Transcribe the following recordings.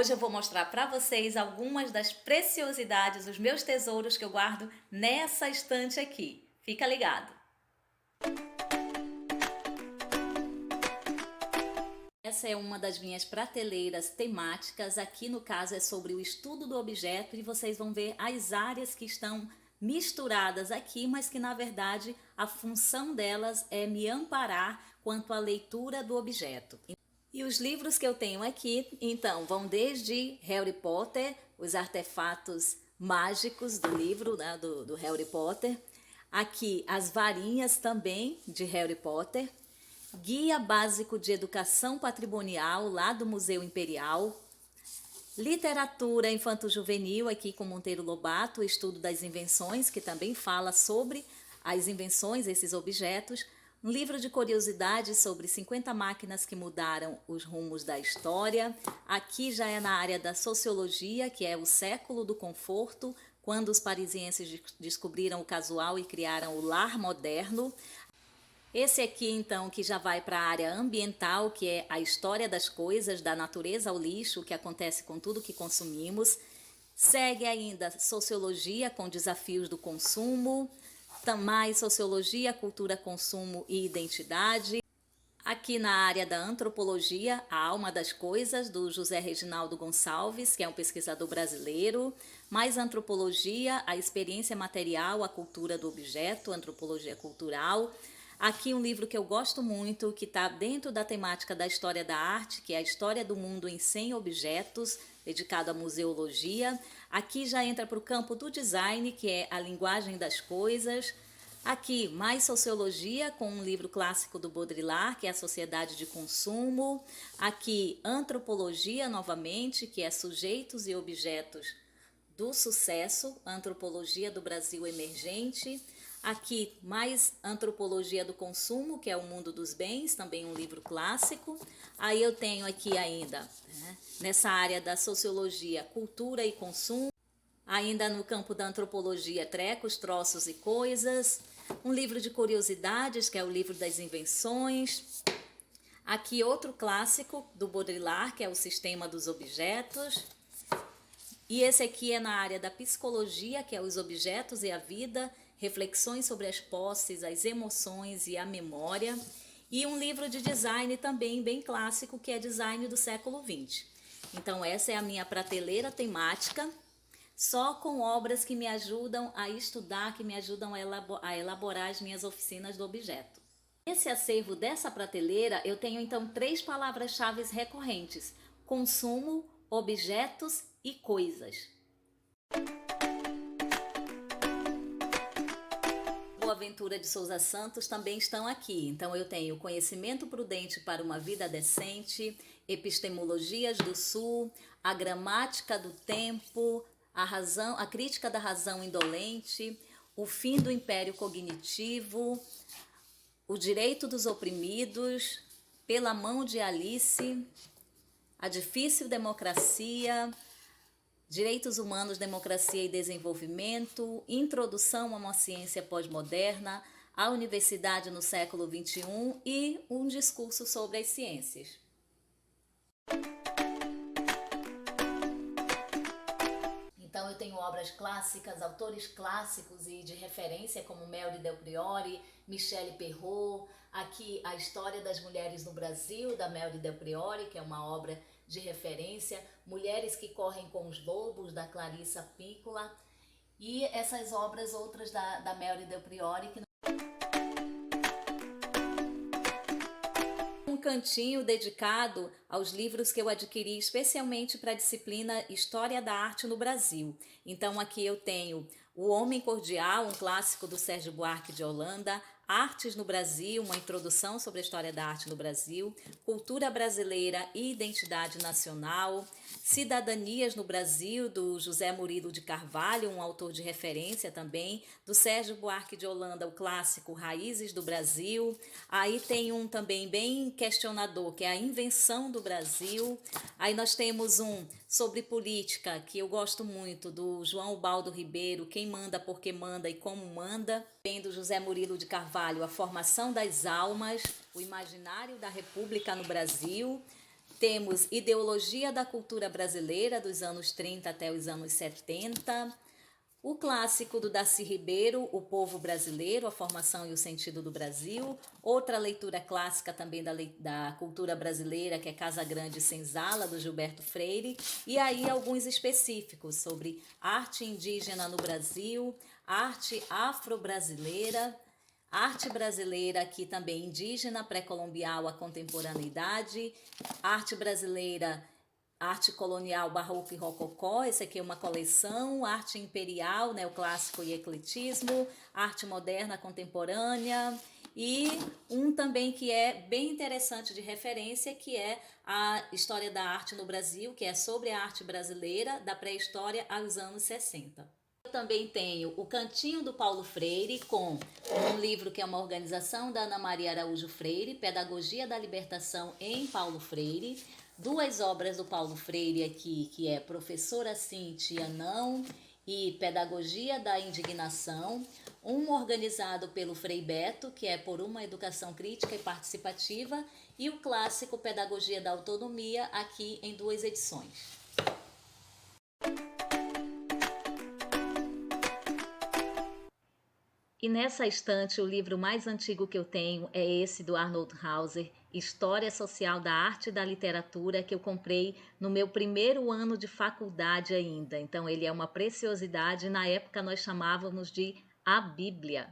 Hoje eu vou mostrar para vocês algumas das preciosidades, os meus tesouros que eu guardo nessa estante aqui. Fica ligado! Essa é uma das minhas prateleiras temáticas. Aqui no caso é sobre o estudo do objeto e vocês vão ver as áreas que estão misturadas aqui, mas que na verdade a função delas é me amparar quanto à leitura do objeto. E os livros que eu tenho aqui, então, vão desde Harry Potter, os artefatos mágicos do livro, né, do Harry Potter. Aqui as varinhas também de Harry Potter. Guia Básico de Educação Patrimonial, lá do Museu Imperial. Literatura infanto-juvenil, aqui com Monteiro Lobato, o estudo das invenções, que também fala sobre as invenções, esses objetos. Um livro de curiosidades sobre 50 máquinas que mudaram os rumos da história. Aqui já é na área da sociologia, que é o século do conforto, quando os parisienses descobriram o casual e criaram o lar moderno. Esse aqui, então, que já vai para a área ambiental, que é a história das coisas, da natureza ao lixo, o que acontece com tudo que consumimos. Segue ainda sociologia, com desafios do consumo. Mais sociologia, cultura, consumo e identidade. Aqui na área da antropologia, a alma das coisas, do José Reginaldo Gonçalves, que é um pesquisador brasileiro. Mais antropologia, a experiência material, a cultura do objeto, antropologia cultural. Aqui um livro que eu gosto muito, que está dentro da temática da história da arte, que é a história do mundo em 100 objetos, dedicado à museologia. Aqui já entra para o campo do design, que é a linguagem das coisas. Aqui mais sociologia, com um livro clássico do Baudrillard, que é a sociedade de consumo. Aqui antropologia novamente, que é sujeitos e objetos do sucesso, antropologia do Brasil emergente. Aqui mais antropologia do consumo, que é o mundo dos bens, também um livro clássico. Aí eu tenho aqui ainda, nessa área da sociologia, cultura e consumo. Ainda no campo da antropologia, trecos, troços e coisas. Um livro de curiosidades, que é o livro das invenções. Aqui outro clássico do Baudrillard, que é o sistema dos objetos. E esse aqui é na área da psicologia, que é os objetos e a vida, reflexões sobre as posses, as emoções e a memória. E um livro de design também bem clássico, que é Design do século XX. Então essa é a minha prateleira temática, só com obras que me ajudam a estudar, que me ajudam a elaborar as minhas oficinas do objeto. Nesse acervo dessa prateleira, eu tenho então 3 palavras-chave recorrentes: consumo, objetos e coisas. Boaventura de Souza Santos também estão aqui. Então eu tenho Conhecimento Prudente para uma Vida Decente, Epistemologias do Sul, A Gramática do Tempo, a Crítica da Razão Indolente, O Fim do Império Cognitivo, O Direito dos Oprimidos, Pela Mão de Alice, A Difícil Democracia, Direitos Humanos, Democracia e Desenvolvimento, Introdução a uma Ciência Pós-Moderna, A Universidade no Século XXI e Um Discurso sobre as Ciências. Então eu tenho obras clássicas, autores clássicos e de referência como Melri Del Priore, Michelle Perrault. Aqui a História das Mulheres no Brasil, da Melri Del Priore, que é uma obra de referência. Mulheres que Correm com os Lobos, da Clarissa Pinkola. E essas obras outras da Melri Del Priore, que um cantinho dedicado aos livros que eu adquiri especialmente para a disciplina História da Arte no Brasil. Então aqui eu tenho O Homem Cordial, um clássico do Sérgio Buarque de Holanda, Artes no Brasil, uma introdução sobre a história da arte no Brasil, Cultura Brasileira e Identidade Nacional, Cidadanias no Brasil, do José Murilo de Carvalho, um autor de referência também, do Sérgio Buarque de Holanda, o clássico Raízes do Brasil. Aí tem um também bem questionador, que é A Invenção do Brasil. Aí nós temos um sobre política, que eu gosto muito, do João Ubaldo Ribeiro, Quem Manda, Por que Manda e Como Manda. Tem do José Murilo de Carvalho, A Formação das Almas, o Imaginário da República no Brasil. Temos Ideologia da Cultura Brasileira, dos anos 30 até os anos 70. O clássico do Darcy Ribeiro, O Povo Brasileiro, a Formação e o Sentido do Brasil. Outra leitura clássica também da cultura brasileira, que é Casa Grande e Senzala, do Gilberto Freire. E aí alguns específicos sobre arte indígena no Brasil, arte afro-brasileira, arte brasileira aqui também indígena, pré-colombial à contemporaneidade, arte brasileira, arte colonial, barroco e rococó, esse aqui é uma coleção, arte imperial, neoclássico e ecletismo, arte moderna contemporânea e um também que é bem interessante de referência, que é a História da Arte no Brasil, que é sobre a arte brasileira da pré-história aos anos 60. Eu também tenho o Cantinho do Paulo Freire, com um livro que é uma organização da Ana Maria Araújo Freire, Pedagogia da Libertação em Paulo Freire. Duas obras do Paulo Freire aqui, que é Professora Sim, Tia Não e Pedagogia da Indignação. Um organizado pelo Frei Beto, que é Por uma Educação Crítica e Participativa, e o clássico Pedagogia da Autonomia, aqui em 2 edições. E nessa estante, o livro mais antigo que eu tenho é esse do Arnold Hauser, História Social da Arte e da Literatura, que eu comprei no meu primeiro ano de faculdade ainda. Então ele é uma preciosidade, na época nós chamávamos de a Bíblia.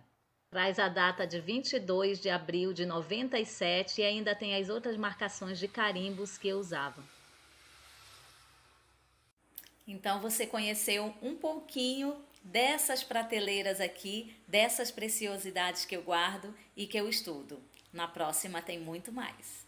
Traz a data de 22 de abril de 97 e ainda tem as outras marcações de carimbos que eu usava. Então você conheceu um pouquinho dessas prateleiras aqui, dessas preciosidades que eu guardo e que eu estudo. Na próxima tem muito mais.